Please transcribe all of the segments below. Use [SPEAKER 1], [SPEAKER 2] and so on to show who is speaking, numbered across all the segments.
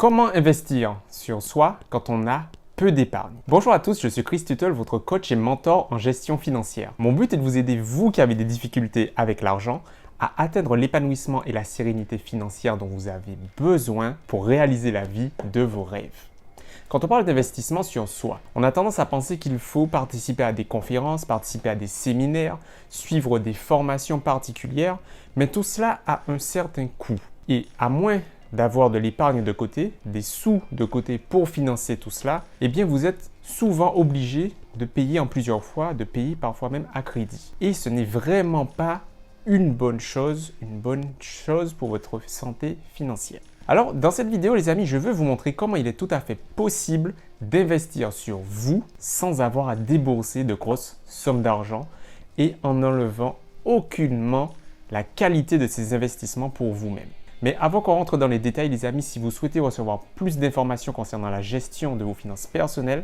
[SPEAKER 1] Comment investir sur soi quand on a peu d'épargne? Bonjour à tous, je suis Chris Tuttle, votre coach et mentor en gestion financière. Mon but est de vous aider, vous qui avez des difficultés avec l'argent, à atteindre l'épanouissement et la sérénité financière dont vous avez besoin pour réaliser la vie de vos rêves. Quand on parle d'investissement sur soi, on a tendance à penser qu'il faut participer à des conférences, participer à des séminaires, suivre des formations particulières, mais tout cela a un certain coût. Et à moins d'avoir de l'épargne de côté, des sous de côté pour financer tout cela, eh bien vous êtes souvent obligé de payer en plusieurs fois, de payer parfois même à crédit. Et ce n'est vraiment pas une bonne chose pour votre santé financière. Alors, dans cette vidéo, les amis, je veux vous montrer comment il est tout à fait possible d'investir sur vous sans avoir à débourser de grosses sommes d'argent et en enlevant aucunement la qualité de ces investissements pour vous-même. Mais avant qu'on rentre dans les détails, les amis, si vous souhaitez recevoir plus d'informations concernant la gestion de vos finances personnelles,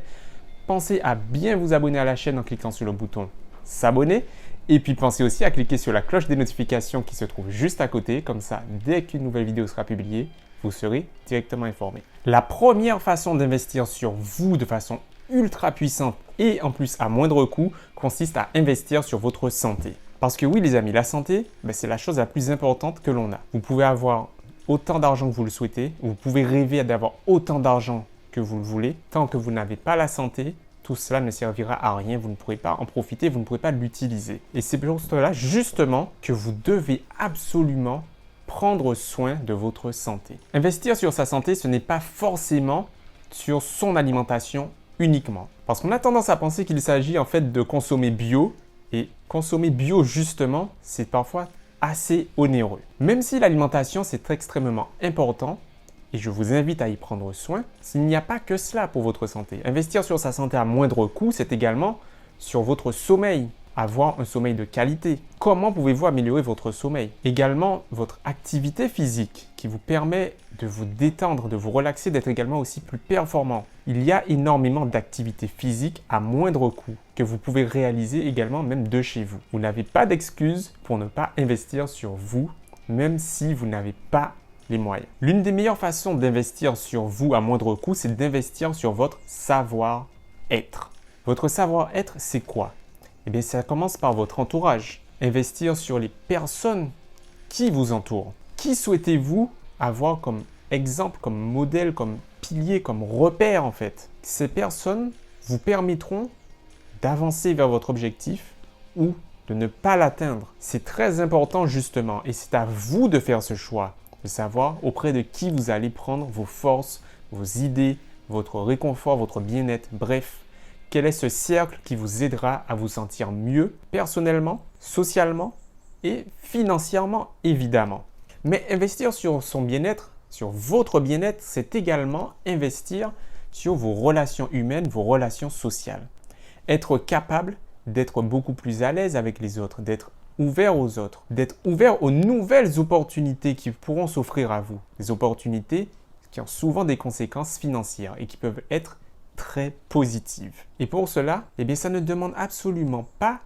[SPEAKER 1] pensez à bien vous abonner à la chaîne en cliquant sur le bouton s'abonner. Et puis pensez aussi à cliquer sur la cloche des notifications qui se trouve juste à côté. Comme ça, dès qu'une nouvelle vidéo sera publiée, vous serez directement informé. La première façon d'investir sur vous de façon ultra puissante et en plus à moindre coût consiste à investir sur votre santé. Parce que oui les amis, la santé, c'est la chose la plus importante que l'on a. Vous pouvez avoir autant d'argent que vous le souhaitez, vous pouvez rêver d'avoir autant d'argent que vous le voulez. Tant que vous n'avez pas la santé, tout cela ne servira à rien, vous ne pourrez pas en profiter, vous ne pourrez pas l'utiliser. Et c'est pour cela justement que vous devez absolument prendre soin de votre santé. Investir sur sa santé, ce n'est pas forcément sur son alimentation uniquement. Parce qu'on a tendance à penser qu'il s'agit en fait de consommer bio. Et consommer bio justement, c'est parfois assez onéreux. Même si l'alimentation, c'est extrêmement important, et je vous invite à y prendre soin, il n'y a pas que cela pour votre santé. Investir sur sa santé à moindre coût, c'est également sur votre sommeil. Avoir un sommeil de qualité. Comment pouvez-vous améliorer votre sommeil? Également, votre activité physique qui vous permet de vous détendre, de vous relaxer, d'être également aussi plus performant. Il y a énormément d'activités physiques à moindre coût que vous pouvez réaliser également même de chez vous. Vous n'avez pas d'excuse pour ne pas investir sur vous, même si vous n'avez pas les moyens. L'une des meilleures façons d'investir sur vous à moindre coût, c'est d'investir sur votre savoir-être. Votre savoir-être, c'est quoi? Eh bien, ça commence par votre entourage. Investir sur les personnes qui vous entourent. Qui souhaitez-vous avoir comme exemple, comme modèle, comme pilier, comme repère en fait? Ces personnes vous permettront d'avancer vers votre objectif ou de ne pas l'atteindre. C'est très important justement et c'est à vous de faire ce choix, de savoir auprès de qui vous allez prendre vos forces, vos idées, votre réconfort, votre bien-être, bref. Quel est ce cercle qui vous aidera à vous sentir mieux personnellement, socialement et financièrement évidemment. Mais investir sur son bien-être, sur votre bien-être, c'est également investir sur vos relations humaines, vos relations sociales. Être capable d'être beaucoup plus à l'aise avec les autres, d'être ouvert aux autres, d'être ouvert aux nouvelles opportunités qui pourront s'offrir à vous. Des opportunités qui ont souvent des conséquences financières et qui peuvent être très positive. Et pour cela, ça ne demande absolument pas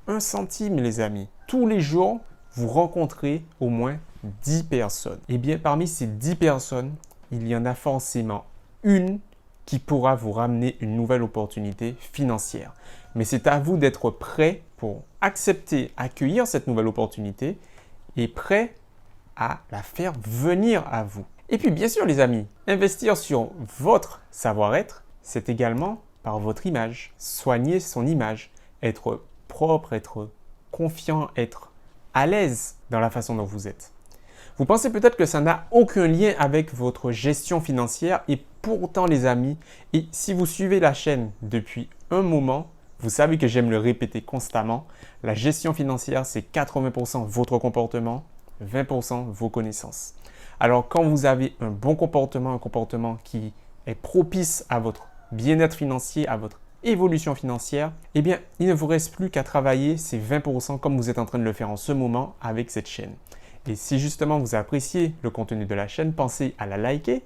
[SPEAKER 1] un centime, les amis. Tous les jours, vous rencontrez au moins 10 personnes. Parmi ces 10 personnes, il y en a forcément une qui pourra vous ramener une nouvelle opportunité financière. Mais c'est à vous d'être prêt pour accepter, accueillir cette nouvelle opportunité et prêt à la faire venir à vous. Et puis, bien sûr, les amis, investir sur votre savoir-être, c'est également par votre image. Soigner son image, être propre, être confiant, être à l'aise dans la façon dont vous êtes. Vous pensez peut-être que ça n'a aucun lien avec votre gestion financière et pourtant les amis, et si vous suivez la chaîne depuis un moment, vous savez que j'aime le répéter constamment, la gestion financière c'est 80% votre comportement, 20% vos connaissances. Alors quand vous avez un bon comportement, un comportement qui est propice à votre bien-être financier, à votre évolution financière, il ne vous reste plus qu'à travailler ces 20% comme vous êtes en train de le faire en ce moment avec cette chaîne. Et si justement vous appréciez le contenu de la chaîne, pensez à la liker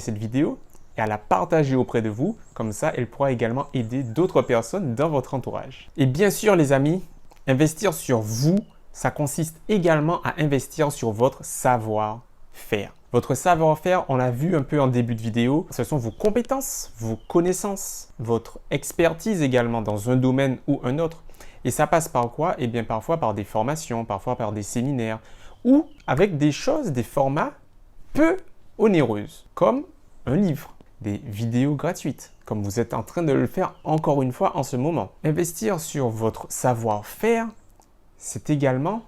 [SPEAKER 1] cette vidéo et à la partager auprès de vous. Comme ça, elle pourra également aider d'autres personnes dans votre entourage. Et bien sûr les amis, investir sur vous, ça consiste également à investir sur votre savoir-faire. Votre savoir-faire, on l'a vu un peu en début de vidéo, ce sont vos compétences, vos connaissances, votre expertise également dans un domaine ou un autre. Et ça passe par quoi? Eh bien, parfois par des formations, parfois par des séminaires, ou avec des choses, des formats peu onéreuses, comme un livre, des vidéos gratuites, comme vous êtes en train de le faire encore une fois en ce moment. Investir sur votre savoir-faire, c'est également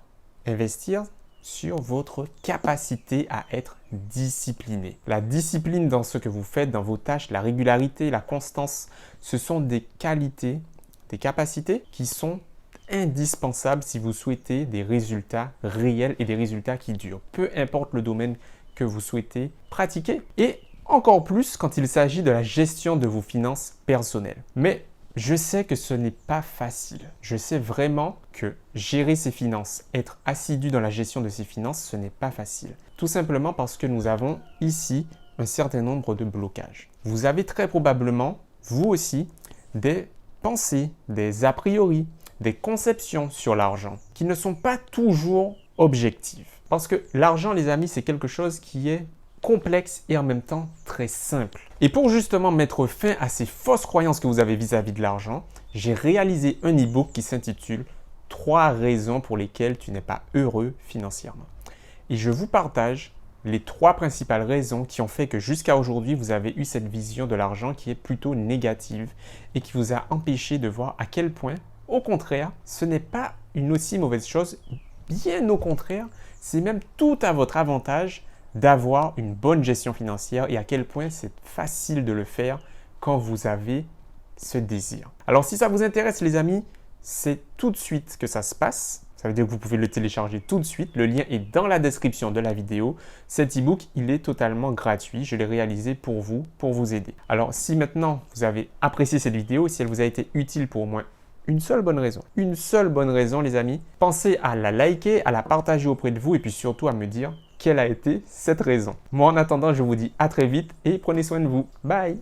[SPEAKER 1] investir sur votre capacité à être discipliné. La discipline dans ce que vous faites, dans vos tâches, la régularité, la constance, ce sont des qualités, des capacités qui sont indispensables si vous souhaitez des résultats réels et des résultats qui durent. Peu importe le domaine que vous souhaitez pratiquer. Et encore plus quand il s'agit de la gestion de vos finances personnelles. Mais je sais que ce n'est pas facile. Je sais vraiment que gérer ses finances, être assidu dans la gestion de ses finances, ce n'est pas facile. Tout simplement parce que nous avons ici un certain nombre de blocages. Vous avez très probablement, vous aussi, des pensées, des a priori, des conceptions sur l'argent qui ne sont pas toujours objectives. Parce que l'argent, les amis, c'est quelque chose qui est complexe et en même temps très simple. Et pour justement mettre fin à ces fausses croyances que vous avez vis-à-vis de l'argent, j'ai réalisé un e-book qui s'intitule « 3 raisons pour lesquelles tu n'es pas heureux financièrement ». Et je vous partage les 3 principales raisons qui ont fait que jusqu'à aujourd'hui, vous avez eu cette vision de l'argent qui est plutôt négative et qui vous a empêché de voir à quel point, au contraire, ce n'est pas une aussi mauvaise chose. Bien au contraire, c'est même tout à votre avantage d'avoir une bonne gestion financière et à quel point c'est facile de le faire quand vous avez ce désir. Alors si ça vous intéresse les amis, c'est tout de suite que ça se passe. Ça veut dire que vous pouvez le télécharger tout de suite. Le lien est dans la description de la vidéo. Cet e-book, il est totalement gratuit. Je l'ai réalisé pour vous aider. Alors si maintenant vous avez apprécié cette vidéo, si elle vous a été utile pour au moins une seule bonne raison les amis, pensez à la liker, à la partager auprès de vous et puis surtout à me dire quelle a été cette raison. Moi, en attendant, je vous dis à très vite et prenez soin de vous. Bye!